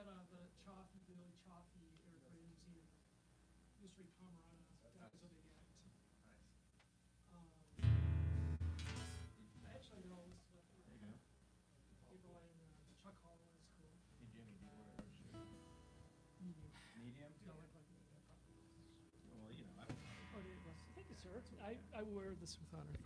At the Chaffee, Billy Chaffee Aircraft Museum, used to be Camarada. That was a big act. I actually did all this stuff. People and Chuck Hall was cool. Hey Jimmy, do you wear a shirt? Medium. Medium? Yeah, like medium. Well, you know, I don't know. Oh, thank you, sir. I wear this with honor.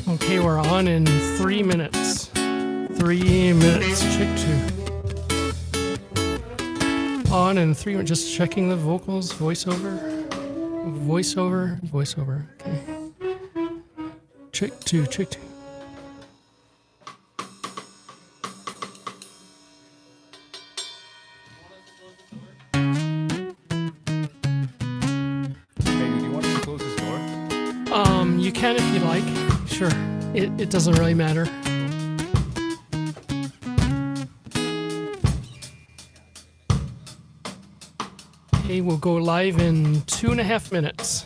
Okay, we're on in 3 minutes. 3 minutes. Check 2. On in 3 minutes. Just checking the vocals. Voiceover. Voiceover. Okay. Check 2. Check 2. You can if you like. Sure. It doesn't really matter. Okay, we'll go live in 2.5 minutes.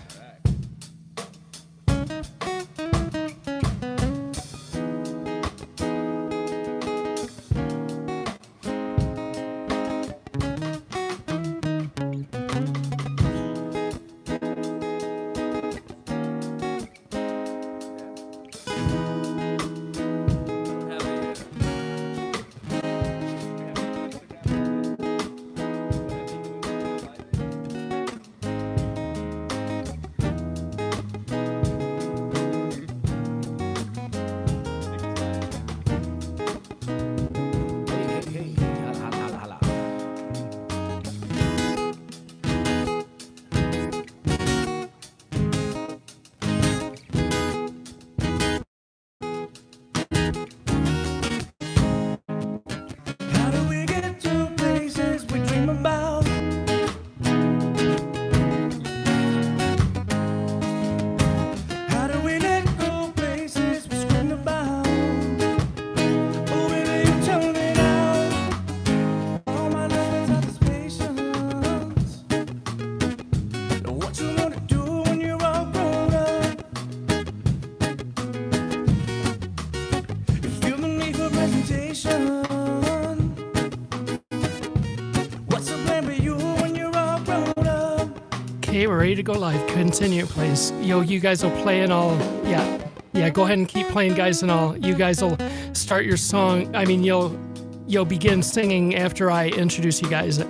Okay, we're ready to go live. Continue, please. You guys will play and I'll, yeah, go ahead and keep playing, guys, and you guys will start your song. I mean, you'll begin singing after I introduce you guys.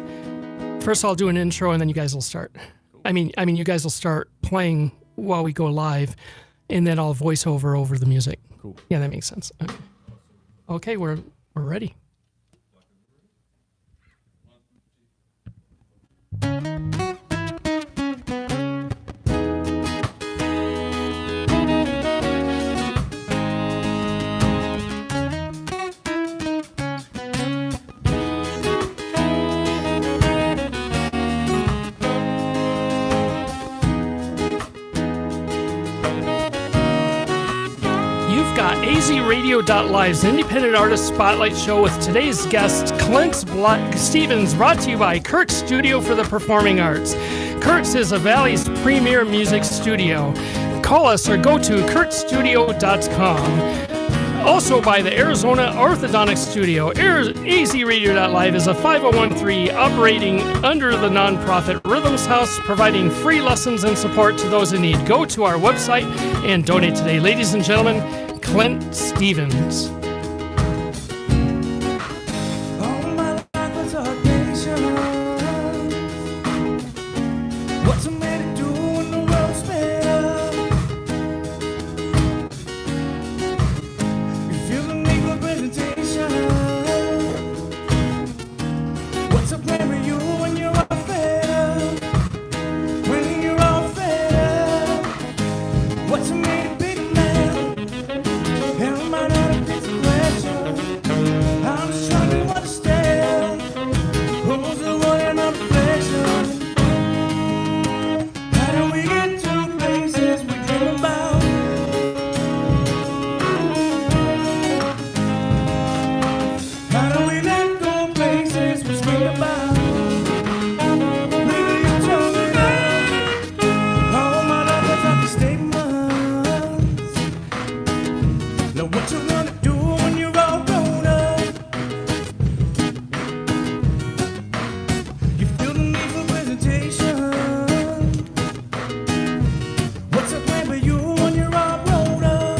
First, I'll do an intro and then you guys will start. I mean, you guys will start playing while we go live, and then I'll voice over the music. Cool. Yeah, that makes sense. Okay, we're ready. EasyRadio.live's Independent Artist Spotlight Show with today's guest, Clint Stevens, brought to you by Kurt's Studio for the Performing Arts. Kurt's is a Valley's premier music studio. Call us or go to kurtstudio.com. Also by the Arizona Orthodontic Studio. EasyRadio.live is a 501(c)(3) operating under the nonprofit Rhythms House, providing free lessons and support to those in need. Go to our website and donate today. Ladies and gentlemen, Clint Stevens. All my life was audacious. What's a man to do when the world's better? You feel the need for presentation. What's a plan for you when you're all fed? When you're all fed, what's a man to be the man? Am I not a bit question? I'm just trying to understand who's the one in our pleasure. How do we get to places we dream about? How do we let go places we scream about? Maybe you told me that all my life I thought the statements. Now what you gonna do when you're all grown up? You feel the need for presentation. What's a plan for you when you're all grown up?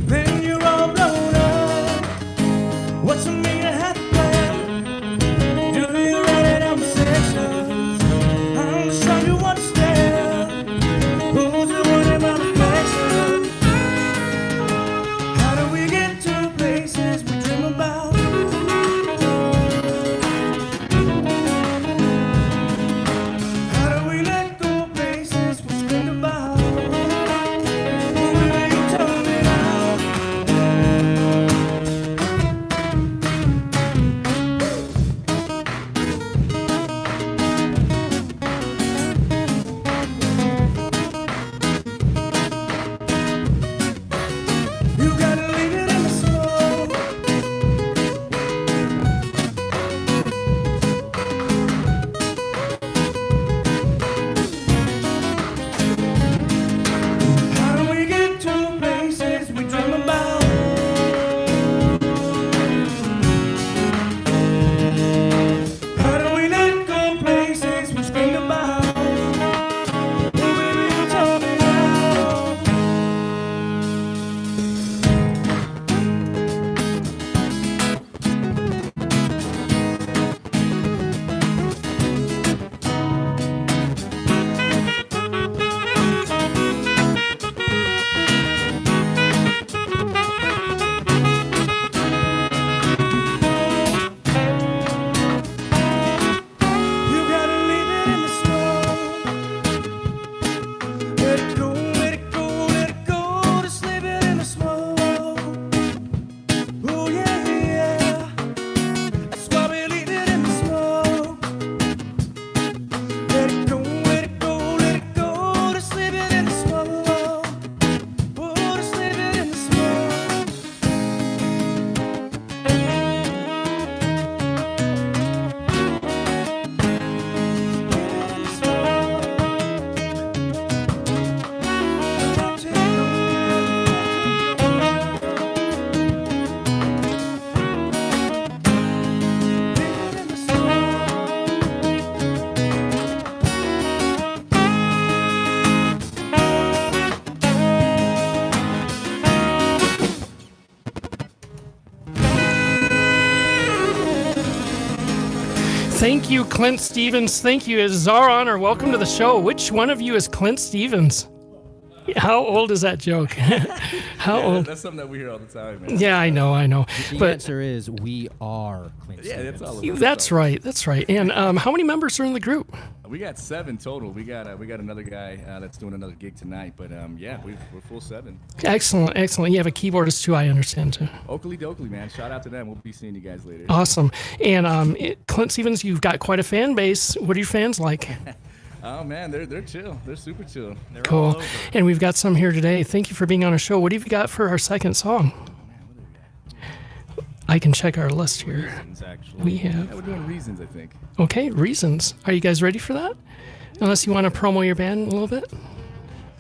Then you're all grown up. What's a mean to have a plan? Do you write it down in sections? I'm just trying to understand who's the one in my reflection. How do we get to places we dream about? How do we let go places we scream about? Will you tell me now? You gotta leave it in the snow. How do we get to places we dream about? How do we let go places we scream about? Oh, baby, you tell me now. You gotta leave it in the snow. Let it go, let it go, let it go. Just leave it in the snow. Oh yeah, yeah. That's why we leave it in the snow. Let it go, let it go, let it go. Just leave it in the snow. Oh, just leave it in the snow. Thank you, Clint Stevens. Thank you. It is our honor. Welcome to the show. Which one of you is Clint Stevens? How old is that joke? How old? That's something that we hear all the time, man. Yeah, I know. The But answer is we are Clint Yeah, Stevens. that's all. Of us. that's right. That's right. And how many members are in the group? We got 7 total. We got another guy that's doing another gig tonight. But yeah, we're full 7. Excellent, excellent. You have a keyboardist too, I understand too. Oakley Dokley, man. Shout out to them. We'll be seeing you guys later. Awesome. And Clint Stevens, you've got quite a fan base. What are your fans like? Oh man, they're chill. They're super chill. They're all Cool. over. And we've got some here today. Thank you for being on our show. What have you got for our second song? I can check our list here. Reasons, actually. We Yeah, have. we're doing Reasons, I think. Okay, Reasons. Are you guys ready for that? Unless you want to promo your band a little bit?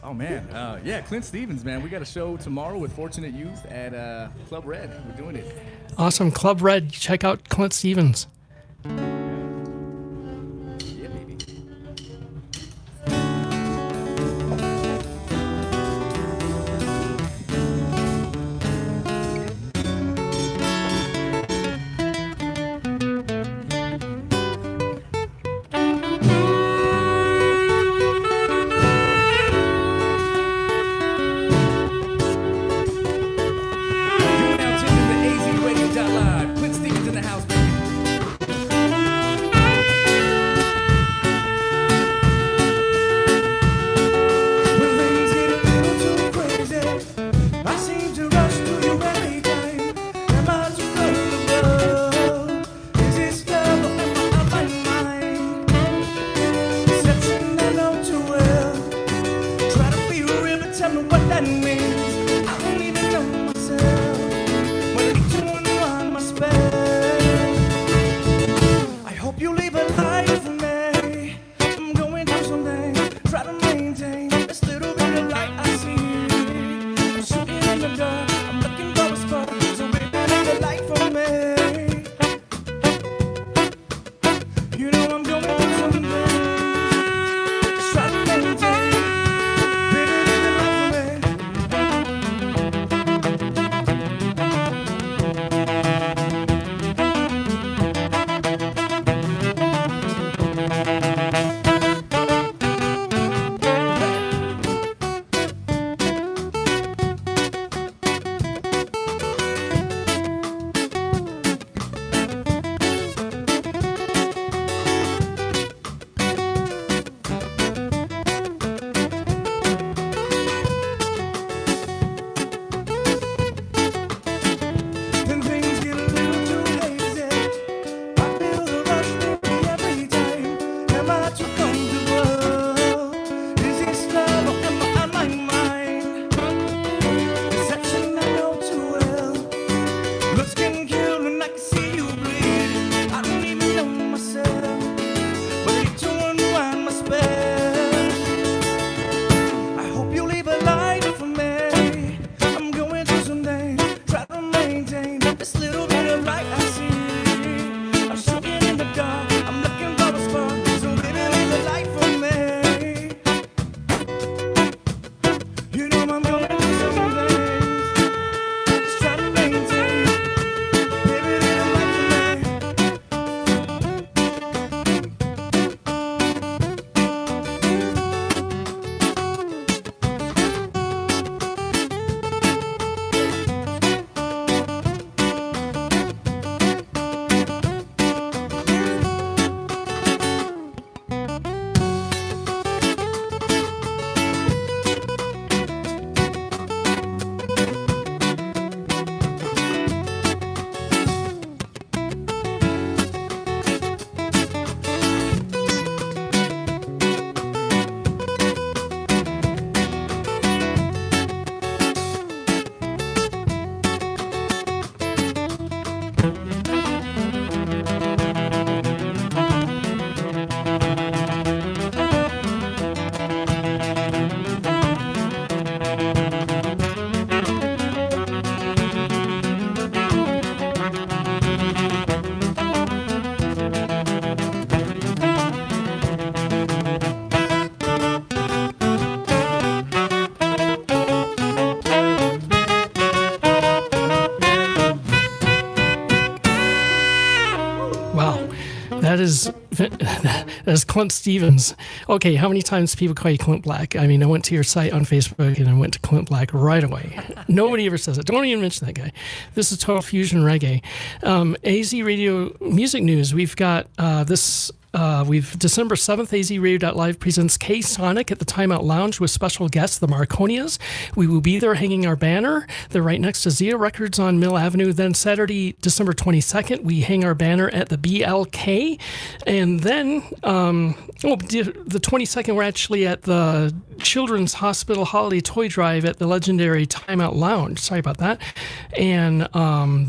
Oh man, yeah, Clint Stevens, man. We got a show tomorrow with Fortunate Youth at Club Red. We're doing it. Awesome. Club Red. Check out Clint Stevens. Yeah, baby. You're now tuning to AZRadio.live. Clint Stevens in the house, baby. When things get a little too crazy, I seem to rush to you every time. Am I too comfortable? Is this love or am I out my mind? Deception I know too well. Try to be real, but tell me what that means. I don't even know myself. When I need to unwind my spell, I hope you leave a light for me. I'm going through something. Try to maintain this little bit of light I see. I'm shooting in the dark. I'm looking for a spark. So baby, leave a light for me. You know I'm going through something. Just try to maintain. Baby, leave a light for me. When things get a little too hazy, I feel the rush baby every time. Am I too comfortable? Is this love or am I out my mind? Deception I know too well. Looks can kill and I can see you bleed. I don't even know myself, but I need to unwind my spell. I hope you leave a light for me. I'm going through something. Try to maintain this little bit of light I see. I'm shooting in the dark. I'm looking for a spark. So baby, leave a light for me. You know I'm going through some things. Just try to maintain. Baby, leave a light for me. Wow. That is Clint Stevens. Okay, how many times people call you Clint Black? I mean, I went to your site on Facebook and I went to Clint Black right away. Nobody ever says it. Don't even mention that guy. This is Total Fusion Reggae. AZ Radio Music News. We've got this We've December 7th, azradio.live presents K-Sonic at the Timeout Lounge with special guests, the Marconias. We will be there hanging our banner. They're right next to Zia Records on Mill Avenue. Then Saturday, December 22nd, we hang our banner at the BLK. And then, the 22nd, we're actually at the Children's Hospital Holiday Toy Drive at the legendary Timeout Lounge. Sorry about that. And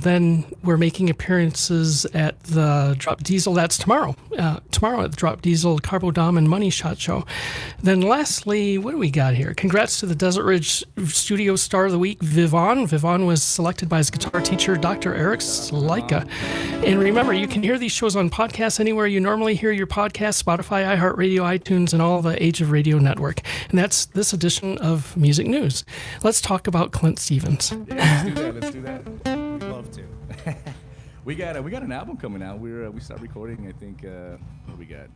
then we're making appearances at the Drop Diesel. That's tomorrow. Tomorrow at the Drop Diesel Carbo Dom and Money Shot Show. Then lastly, what do we got here? Congrats to the Desert Ridge Studio Star of the Week, Vivon. Vivon was selected by his guitar teacher, Dr. Eric Slaika. And remember, you can hear these shows on podcasts anywhere you normally hear your podcast, Spotify, iHeartRadio, iTunes, and all the Age of Radio network. And that's this edition of Music News. Let's talk about Clint Stevens. Yeah, let's do that. We'd love to. We got an album coming out. We start recording. I think what do we got?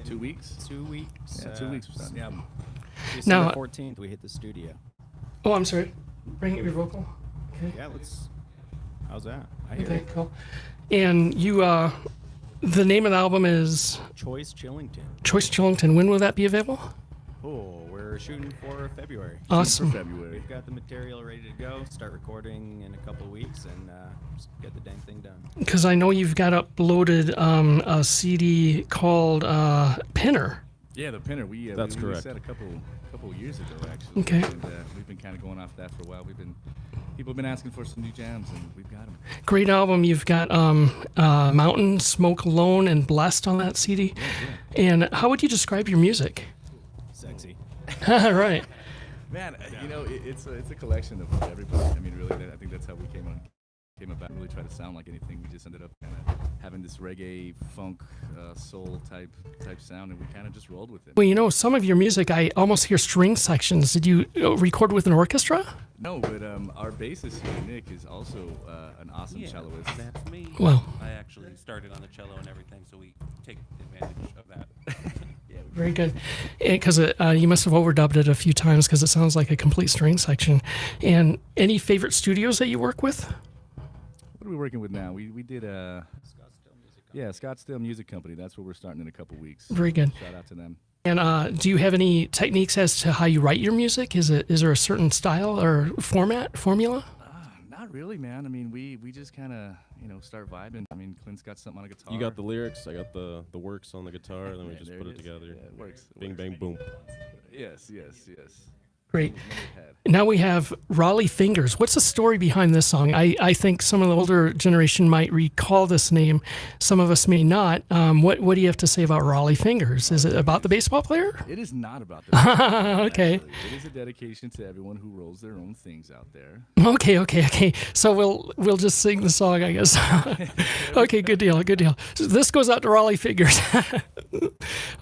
2 weeks. 2 weeks. Yeah, 2 weeks. Yeah. Now- December 14th, we hit the studio. Oh, I'm sorry. Bring up your vocal. Okay. Yeah, let's. How's that? I hear Okay, it. cool. And you, the name of the album is Choice Chillington. Choice Chillington. When will that be available? Oh, we're shooting for February. Awesome. For February. We've got the material ready to go. Start recording in a couple of weeks and just get the dang thing done. Because I know you've got uploaded a CD called Pinner. Yeah, the Pinner. That's we correct. said a couple years ago actually. Okay. And we've been kind of going off that for a while. People have been asking for some new jams, and we've got them. Great album. You've got Mountain, Smoke Alone, and Blessed on that CD. And how would you describe your music? Sexy. Right. Man, it's a collection of everybody. I mean, really, I think that's how we came about. Really try to sound like anything. We just ended up kind of having this reggae, funk, soul type sound, and we kind of just rolled with it. Well, some of your music, I almost hear string sections. Did you record with an orchestra? No, but our bassist here, Nick, is also an awesome celloist. That's me. Well. I actually started on the cello and everything, so we take advantage of that. Very good. Because you must have overdubbed it a few times because it sounds like a complete string section. And any favorite studios that you work with? What are we working with now? We did Scottsdale Music Company. That's where we're starting in a couple weeks. Very good. Shout out to them. And do you have any techniques as to how you write your music? Is there a certain style or formula? Not really, man. I mean, we just kind of start vibing. I mean, Clint's got something on a guitar. You got the lyrics, I got the works on the guitar, and then we just there put it it is. together. Yeah, it works. It Bing, works. bang, boom. Yes. Great. Never had. Now we have Raleigh Fingers. What's the story behind this song? I think some of the older generation might recall this name. Some of us may not. What do you have to say about Raleigh Fingers? Is it about the baseball player? It is not about that. Okay. Actually. It is a dedication to everyone who rolls their own things out there. Okay. So we'll just sing the song, I guess. Okay, good deal. This goes out to Raleigh Fingers.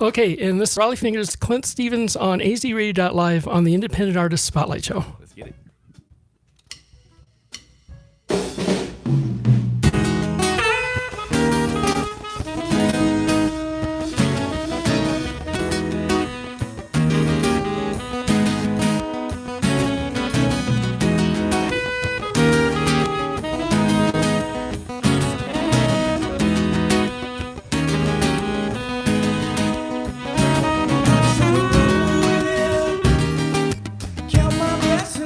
Okay, and this Raleigh Fingers, Clint Stevens on azradio.live on the Independent Artist Spotlight Show. Let's get it. Count my blessings.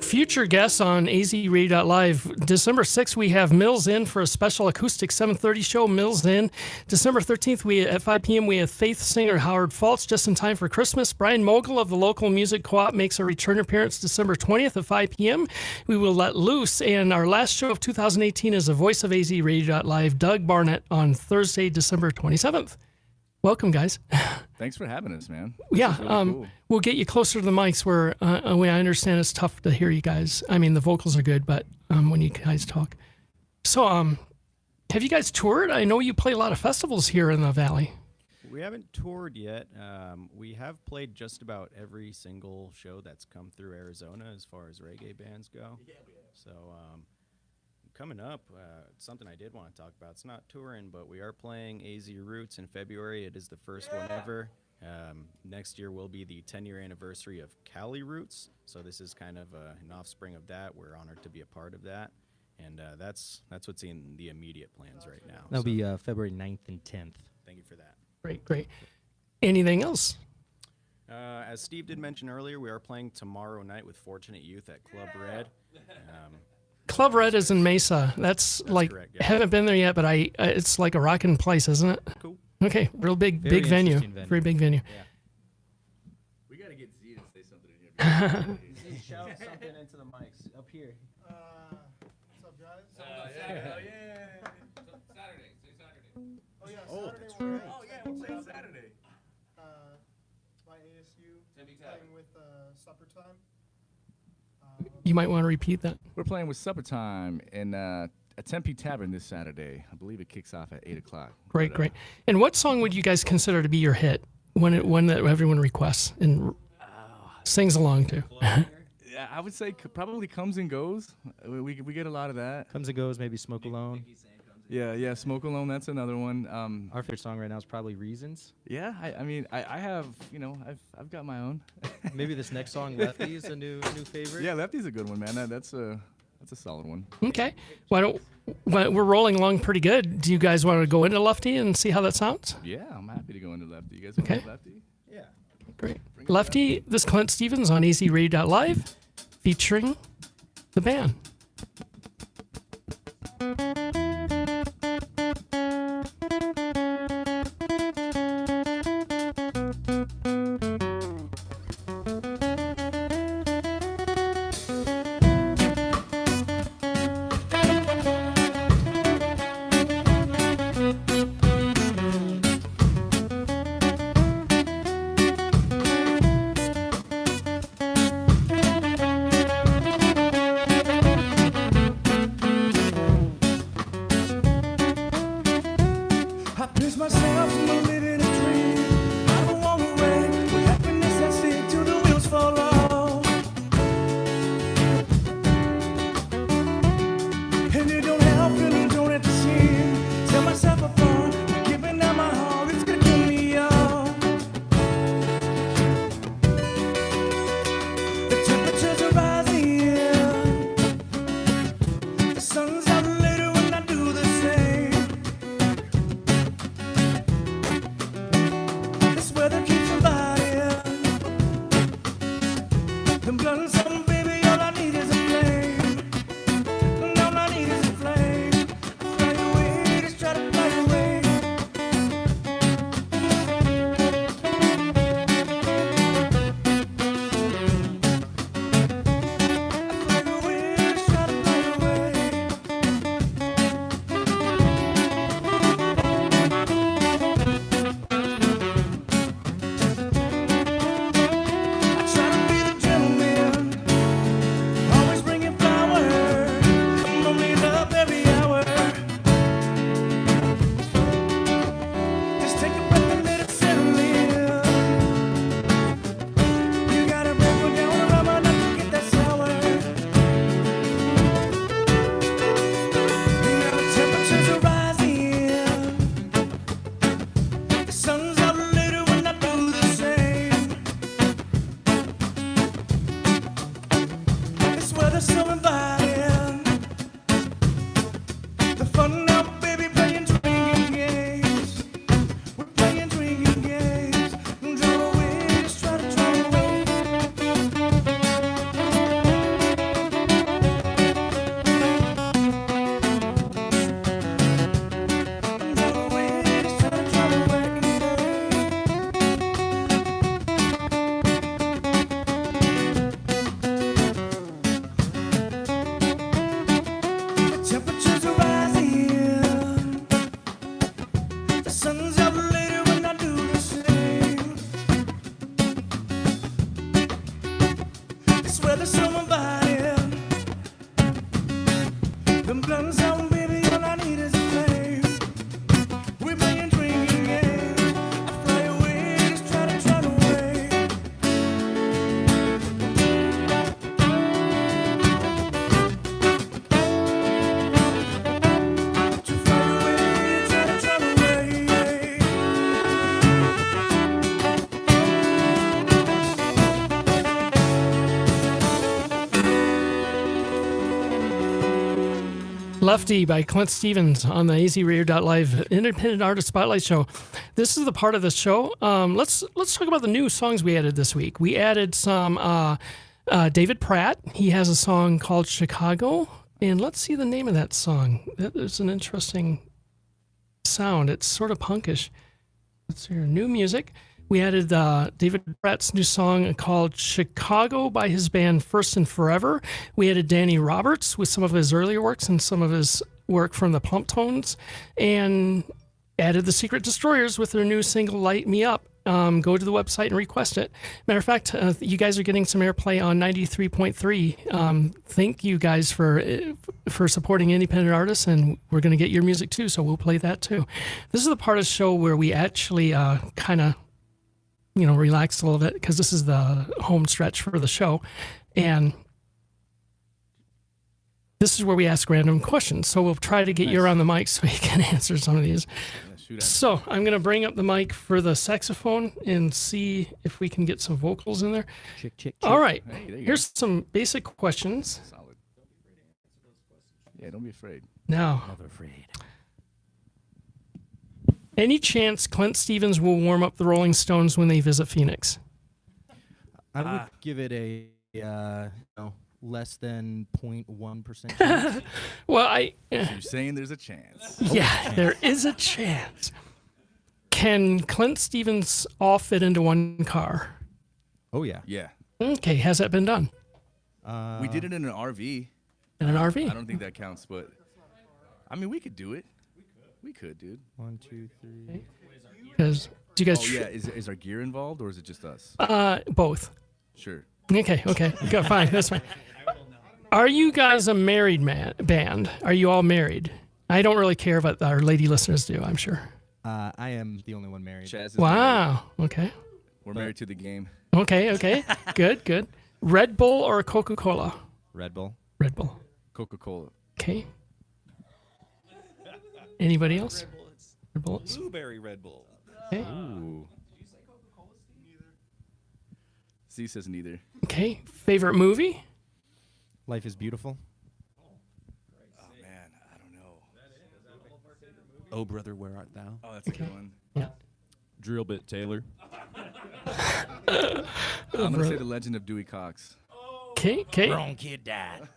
future guests on azradio.live. December 6th, we have Mills in for a special acoustic 7:30 show. Mills in. December 13th, at 5 p.m., we have Faith singer Howard Faltz, just in time for Christmas. Brian Mogul of the local music co-op makes a return appearance December 20th at 5 p.m. We will let loose. And our last show of 2018 is the voice of azradio.live, Doug Barnett, on Thursday, December 27th. Welcome, guys. Thanks for having us, man. Yeah, This is really cool. we'll get you closer to the mics where I understand it's tough to hear you guys. I mean, the vocals are good, but when you guys talk. So, have you guys toured? I know you play a lot of festivals here in the Valley. We haven't toured yet. We have played just about every single show that's come through Arizona as far as reggae bands go. Yeah, we have. So, coming up, something I did want to talk about. It's not touring, but we are playing AZ Roots in February. It is the first one ever. Next year will be the 10-year anniversary of Cali Roots. So this is kind of an offspring of that. We're honored to be a part of that. And that's what's in the immediate plans right now. That'll So be February 9th and 10th. thank you for that. Great. Anything else? As Steve did mention earlier, we are playing tomorrow night with Fortunate Youth at Club Red. Club Red is in Mesa. That's like, correct, yeah. haven't been there yet, but it's like a rockin' place, isn't it? Cool. Okay, real big Very venue. interesting venue. Very big venue. We got to get Z to say something in here. Shout something into the mics up here. What's up, guys? Saturday. Say Saturday. Oh, yeah, Oh, Saturday that's we're right. Oh, yeah, we're playing Saturday. by ASU, Tempe playing with Supper Time. You might want to repeat that. We're playing with Supper Time in a Tempe Tavern this Saturday. I believe it kicks off at 8 o'clock. Great. But, And what song would you guys consider to be your hit? One that everyone requests and sings along to? Yeah, I would say probably Comes and Goes. We get a lot of that. Comes and goes, maybe Smoke Alone. Yeah, Smoke Alone, that's another one. Our favorite song right now is probably Reasons. Yeah, I mean, I have, I've got my own. Maybe this next song, Lefty, is a new favorite. Yeah, Lefty's a good one, man. That's a solid one. Okay. We're rolling along pretty good. Do you guys want to go into Lefty and see how that sounds? Yeah, I'm happy to go into Lefty. You guys want Okay. to Lefty? Yeah. Great. Lefty, this is Clint Stevens on azradio.live featuring the band. I pierce myself from living a dream. I don't want to wait with happiness I see till the wheels fall off. And you don't help and you don't have to see. Tear myself apart, giving out my heart, it's gonna kill me off. The temperatures are rising. The sun's out later when I do the same. This weather keeps inviting. Them blood and something, baby, all I need is a flame. And all I need is a flame. Fly away, just try to fly away. Fly away, just try to fly away. I try to be the gentleman, always bringing flowers, only love every hour. Just take a breath and let it settle in. You gotta break one down around my neck to get that sour. Now the temperatures are rising. The sun's out later when I do the same. This weather's so inviting. The fun now, baby, playing drinking games. We're playing drinking games. Draw away, just try to draw away. on my body. Them guns on, baby, all I need is a flame. We playing drinking game. I fly away, just try to run away. To fly away, try to run away. Lefty by Clint Stevens on the azradio.live Independent Artist Spotlight Show. This is the part of the show. Let's talk about the new songs we added this week. We added some David Pratt. He has a song called Chicago, and let's see the name of that song. It's an interesting sound. It's sort of punkish. Let's hear new music. We added David Pratt's new song called Chicago by his band First and Forever. We added Danny Roberts with some of his earlier works and some of his work from the Plump Tones, and added the Secret Destroyers with their new single Light Me Up. Go to the website and request it. Matter of fact, you guys are getting some airplay on 93.3. Thank you guys for supporting independent artists, and we're going to get your music too, so we'll play that too. This is the part of the show where we actually kind of relax a little bit, because this is the home stretch for the show. And this is where we ask random questions. So we'll try to get you around the mic so you can answer some of these. So I'm going to bring up the mic for the saxophone and see if we can get some vocals in there. Chick, chick, chick. All right. Hey, there you Here's some basic questions. go. Solid. Yeah, don't be afraid. Now, Never afraid. any chance Clint Stevens will warm up the Rolling Stones when they visit Phoenix? I would give it a less than 0.1% chance. Well, You're saying there's a chance. yeah, there is a chance. Can Clint Stevens all fit into one car? Oh, yeah. Yeah. Okay, has that been done? We did it in an RV. In an I RV? don't think that counts, but I mean, we could do it. We could, dude. 1, 2, 3. Because do you guys? Oh yeah, is our gear involved or is it just us? Both. Sure. Okay, go, fine, that's fine. Are you guys a married band? Are you all married? I don't really care, but our lady listeners do, I'm sure. I am the only one married. Chaz is Wow. Okay. married. We're married to the game. Okay. Good. Red Bull or Coca-Cola? Red Bull. Red Bull. Coca-Cola. Okay. Anybody else? Red Bullets. Blueberry Red Bull. Okay. Ooh. C says neither. Okay. Favorite movie? Life is Beautiful. Oh man, I don't know. Oh, brother, where art thou? Oh, that's a good one. Yeah. Drill bit Taylor. I'm gonna say The Legend of Dewey Cox. Okay. Wrong kid died.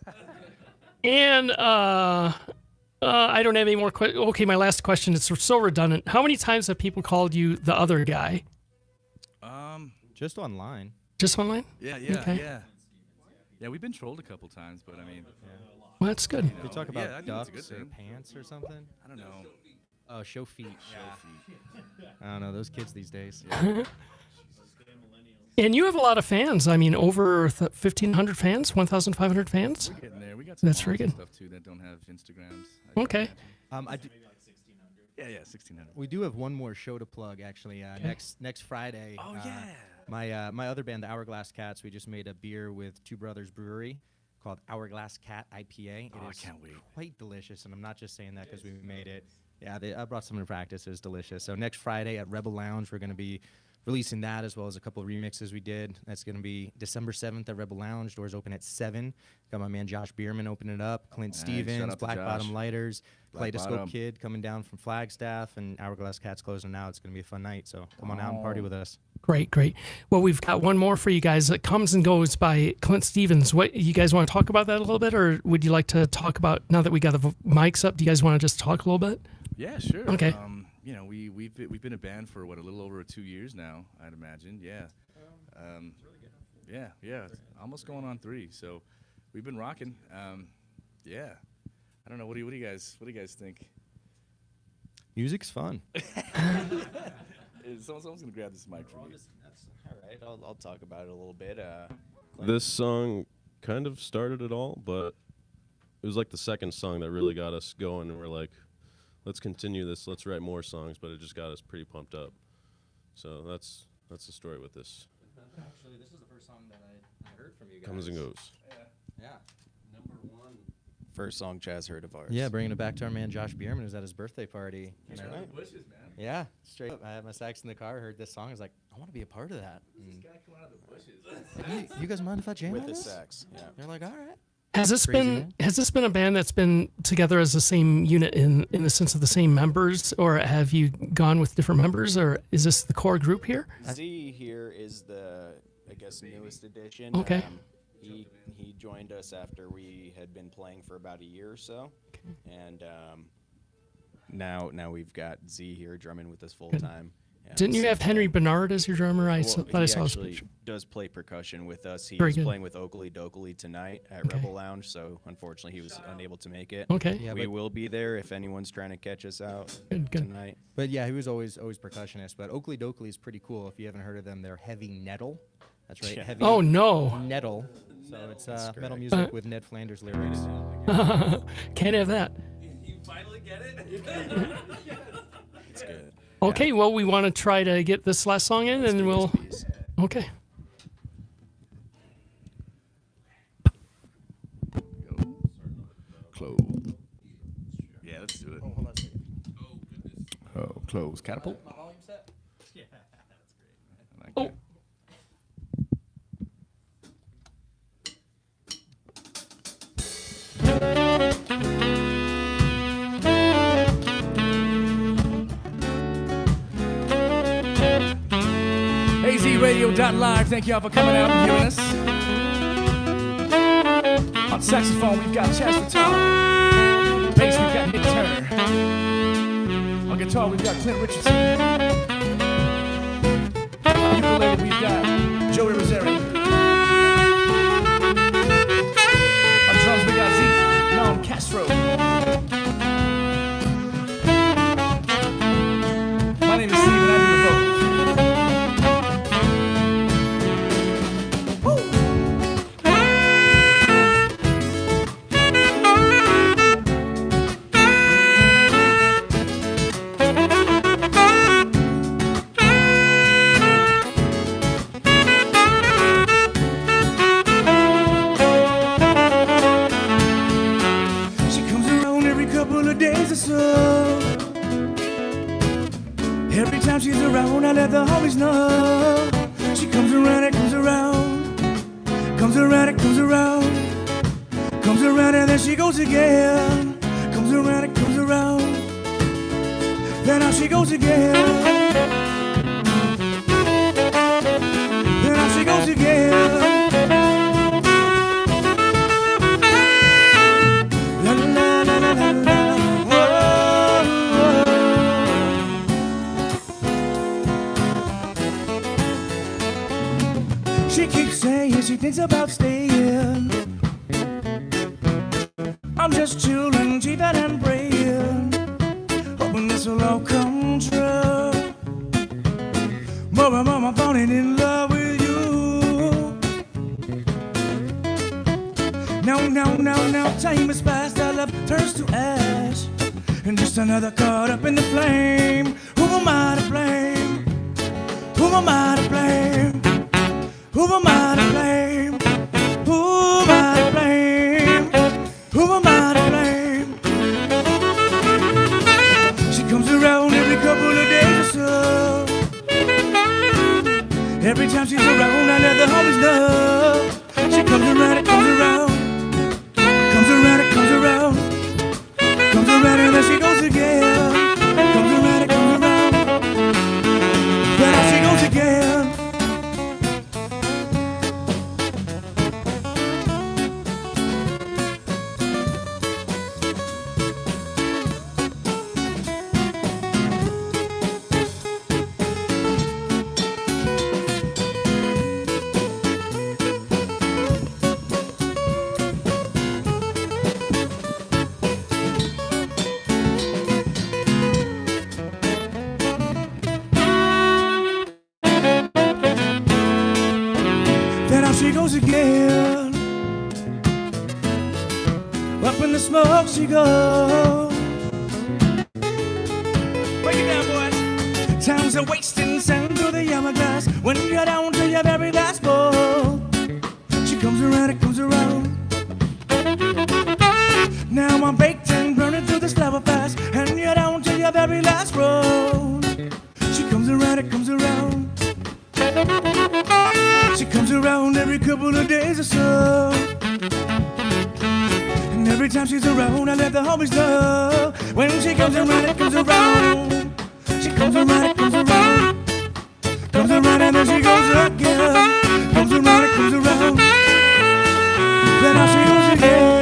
And I don't have any more questions. Okay, my last question is so redundant. How many times have people called you the other guy? Just online. Just online? Yeah, Okay. Yeah, we've been trolled a couple times, but I mean, Well, that's good. They talk about yeah, I think it's a good ducks or thing. pants or something. I don't know. Oh, show feet. I don't know, those kids these days. And you have a lot of fans. I mean, over 1,500 fans, 1,500 fans. We're getting there. We got some That's very moms and good. stuff too that don't have Instagrams. I can Okay. imagine. I do, Yeah, 1,600. we do have one more show to plug, actually. Next Friday. Oh yeah. My other band, the Hourglass Cats, we just made a beer with Two Brothers Brewery called Hourglass Cat IPA. Oh, I can't wait. Quite delicious, and I'm not just saying that because we made it. Yeah, I brought some in practice. It was delicious. So next Friday at Rebel Lounge, we're going to be releasing that as well as a couple of remixes we did. That's going to be December 7th at Rebel Lounge. Doors open at 7. Got my man Josh Bierman opening it up. Clint Nice. Shout Stevens, out to Black Josh. Bottom Lighters, Black Kaleidoscope Bottom. Kid coming down from Flagstaff, and Hourglass Cats closing out. It's going to be a fun night. So come on out and party with us. Great. Well, we've got one more for you guys that comes and goes by Clint Stevens. What you guys want to talk about that a little bit, or would you like to talk about now that we got the mics up? Do you guys want to just talk a little bit? Yeah, sure. Okay. We've been a band for a little over 2 years now, I'd imagine. Yeah. Yeah. It's almost going on 3. So we've been rocking. Yeah. I don't know. What do you guys think? Music's fun. Someone's gonna grab this mic from me. That's all right. I'll talk about it a little bit. This song kind of started it all, but it was like the second song that really got us going, and we're like, let's continue this, let's write more songs, but it just got us pretty pumped up. So that's the story with this. Actually, this is the first song that I heard from you guys. Comes and goes. Yeah. Number one. First song Chaz heard of ours. Yeah, bringing it back to our man Josh Bierman, who was at his birthday party. And I- The bushes, man. yeah, straight up. I had my sax in the car, heard this song, I was like, I want to be a part of that. This guy coming out of the bushes. You guys mind if I jam With on the this? sax. Yeah. They're like, all right. Has this Crazy, been man. has this been a band that's been together as the same unit in the sense of the same members, or have you gone with different members, or is this the core group here? Z here is the, I guess, newest addition. Okay. He joined us after we had been playing for about a year or so, and now we've got Z here drumming with us full time. Yeah, Didn't you so- have Henry Bernard as your drummer? I Well, thought I he saw his actually picture. does play percussion with us. He Very was good. playing with Oakley Dokley tonight at Okay. Rebel Lounge, so unfortunately he was unable to make it. Okay, Yeah, we but- will be there if anyone's trying to catch us out Good, good. tonight. But yeah, he was always percussionist. But Oakley Dokley is pretty cool. If you haven't heard of them, they're heavy metal. That's right, Yeah. heavy Oh no, metal. So it's metal correct. music with Ned Flanders lyrics. can't have that. You finally get it? It's good. Okay, well we want to try to get this last song in, and we'll. Please. Okay. Close. Yeah, let's do it. Oh, close. Catapult? I like Oh. that. AZRadio.live, thank y'all for coming out and viewing us. On saxophone, we've got Chaz Vital. Bass, we've got Nick Turner. On guitar, we've got Clint Richardson. On ukulele, we've got Joey Rosari. On drums, we got Zeke Castro. My name is Steve, and I do the vocals. She comes around every couple of days or so. Every time she's around, I let the homies know. She comes around, it comes around. Comes around, it comes around. Comes around, and then she goes again. Comes around, it comes around. Then out she goes again. Then out she goes again. La la la la la la. Whoa, whoa. She keeps saying she thinks about staying. I'm just chilling, cheating and praying, hoping this will all come true. Mama, I'm falling in love with you. Now, time has passed, our love turns to ash, and just another caught up in the flame. Who am I to blame? Who am I to blame? Who am I to blame? Who am I to blame? Who am I to blame? She comes around every couple of days or so. Every time she's around, I let the homies know. She comes around, it comes around. Comes around, it comes around. Comes around, and then she goes again. Comes around, it comes around. Then out she goes again. Up in the smoke she goes. Break it down, boys. Time's a wasting, sand through the hourglass. When you're down to your very last bowl, she comes around, it comes around. Now I'm baked and burning through this flower fast, and you're down to your very last roll. She comes around, it comes around. She comes around every couple of days or so. And every time she's around, I let the homies know. When she comes around, it comes around. She comes around, it comes around. Comes around and then she goes again. Comes around, it comes around. Then how she goes again.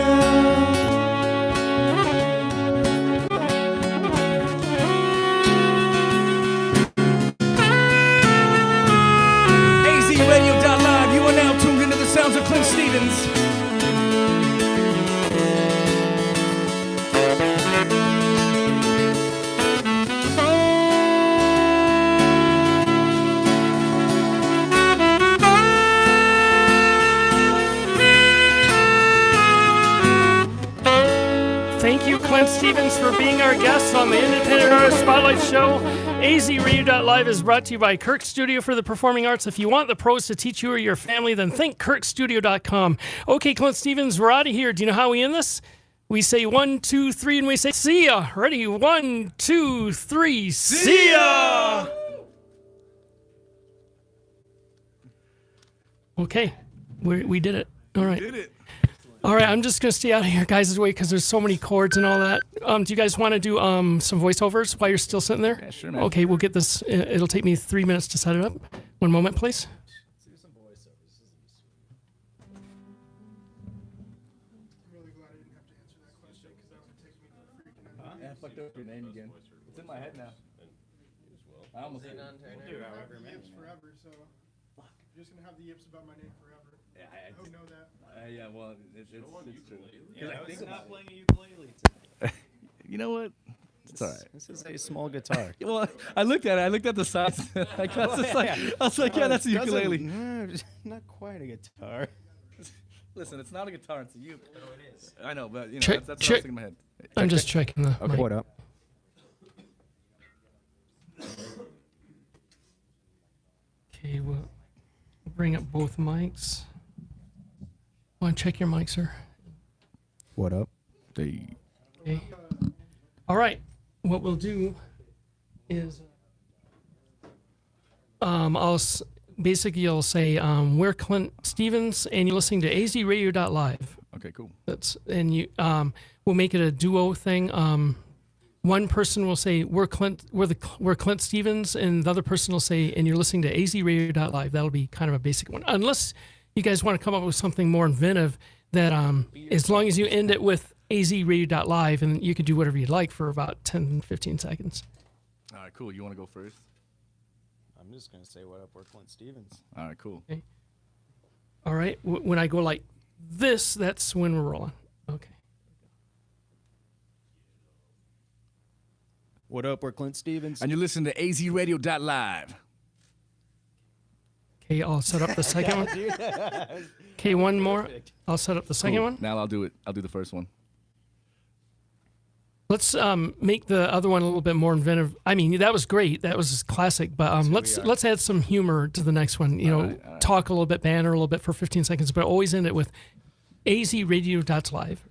Radio.live, you are now tuned into the sounds of Clint Stevens. Thank you, Clint Stevens, for being our guest on the Independent Artist Spotlight Show. AZRadio.live is brought to you by Kirk Studio for the Performing Arts. If you want the pros to teach you or your family, then think kirkstudio.com. Okay, Clint Stevens, we're out of here. Do you know how we end this? We say 1, 2, 3, and we say, see ya. Ready? 1, 2, 3, see ya. Okay, we did it. All right. Did it. All right, I'm just going to stay out of here, guys' way, because there's so many chords and all that. Do you guys want to do some voiceovers while you're still sitting there? Yeah, sure, man. Okay, we'll get this. It'll take me 3 minutes to set it up. One moment, please. I'm really glad I didn't have to answer that question because that would take me for freaking out. Yeah, I fucked up your name again. It's in my head now. I almost did. Dude, I have the yips forever, so you're just gonna have the yips about my name forever. Yeah, I don't know that. yeah, well, it's true. Yeah, I think not about playing a ukulele today. You know what? It's all right. This is a small guitar. Well, I looked at it. I looked at the size. I was like, yeah, that's a ukulele. Not quite a guitar. Listen, it's not a guitar. It's a uke. No, it is. I know, but you know, Check- that's what I was check- thinking in my head. I'm just checking the mic. What up? Okay, we'll bring up both mics. Want to check your mic, sir? What up? Okay. All right. What we'll do is, basically you'll say, we're Clint Stevens, and you're listening to AZRadio.live. Okay, cool. We'll make it a duo thing. One person will say, we're Clint Stevens, and the other person will say, and you're listening to AZRadio.live. That'll be kind of a basic one. Unless you guys want to come up with something more inventive that, as long as you end it with AZRadio.live, and you can do whatever you'd like for about 10, 15 seconds. All right, cool. You want to go first? I'm just gonna say what up, we're Clint Stevens. All right, cool. Okay. All right. When I go like this, that's when we're rolling. Okay. What up, we're Clint Stevens. And you listen to AZRadio.live. Okay, I'll set up the second one. Okay, one more. I'll set up the second Cool. one. Now I'll do it. I'll do the first one. Let's make the other one a little bit more inventive. I mean, that was great. That was classic. But let's add some humor to the next one. You know, all right. talk a little bit, banter a little bit for 15 seconds, but always end it with AZRadio.live.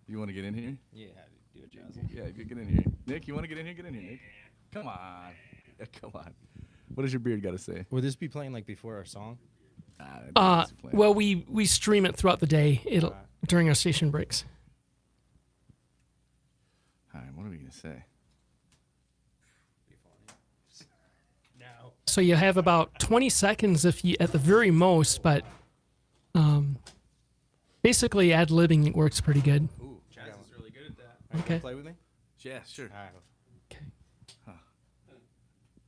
You want to get in here? Yeah, do it, Jazzy. Yeah, get in here. Nick, you want to get in here? Get in here, Nick. Come on. Yeah, come on. What does your beard got to say? Would this be playing like before our song? Well, we stream it throughout the day. It'll during our station breaks. All right, what are we going to say? So you have about 20 seconds if you at the very most, but basically ad-libbing works pretty good. Ooh, Jazz is really good at that. Okay. Play with me? Yeah, sure. Okay.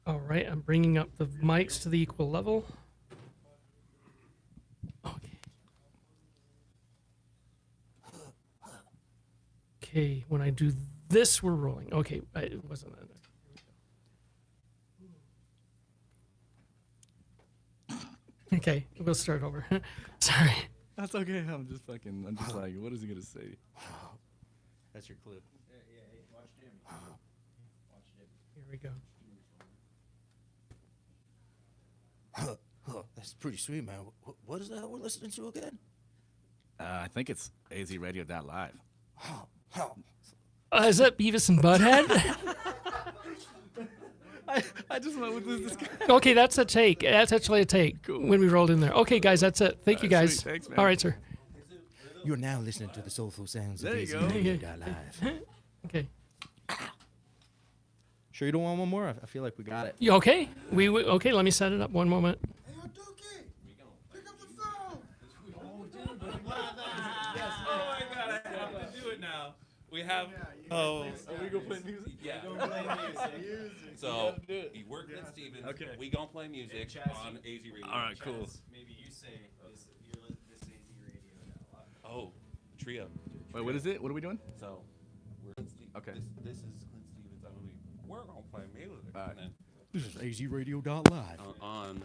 All right, I'm bringing up the mics to the equal level. Okay. Okay, when I do this, we're rolling. Okay, it wasn't that. Okay, we'll start over. Sorry. That's okay. I'm just like, what is he gonna say? That's your clue. Here we go. That's pretty sweet, man. What is that we're listening to again? I think it's azradio.live. Is that Beavis and Butthead? I just went with this guy. Okay, that's a take. That's actually a take when we rolled in there. Okay, guys, that's it. Thank you, guys. Sweet. Thanks, man. All right, sir. You're now listening to the soulful sounds There of you go. azradio.live. Okay. Sure you don't want one more? I feel like we got it. You okay? Okay, let me set it up one moment. We have. Oh, Are we gonna play music? yeah. So we're Clint Stevens. Okay. We gonna play music on AZ Radio. All right, cool. Maybe you say this. This AZ Radio. Oh, trio. Wait, what is it? What are we doing? So we're Clint Okay. This is Clint Stevens. I believe we're gonna play music. All right. And This is azradio.live. then, on.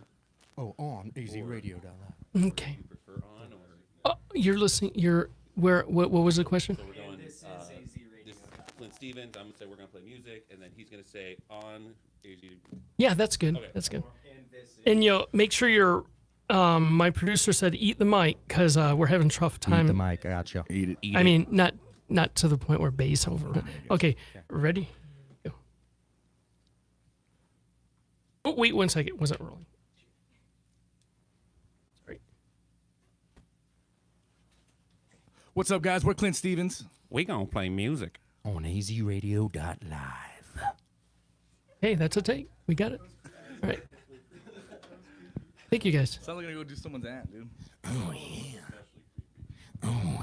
Oh, on azradio.live. Okay. You prefer on or? You're listening. Where? What was the question? So we're going. This is Clint Stevens. I'm gonna say we're gonna play music, and then he's gonna say on AZ. Yeah, that's good. Okay. That's good. And this is And make sure you're. My producer said eat the mic because we're having a tough time. Eat the mic, gotcha. Eat it. I mean, not to the point where bass over. Okay, ready? Go. Oh, wait 1 second. Was it rolling? Sorry. What's up, guys? We're Clint Stevens. We gonna play music. On azradio.live. Hey, that's a take. We got it. All right. Thank you, guys. Sounds like I'm gonna go do someone's aunt, dude. Oh, yeah. Oh,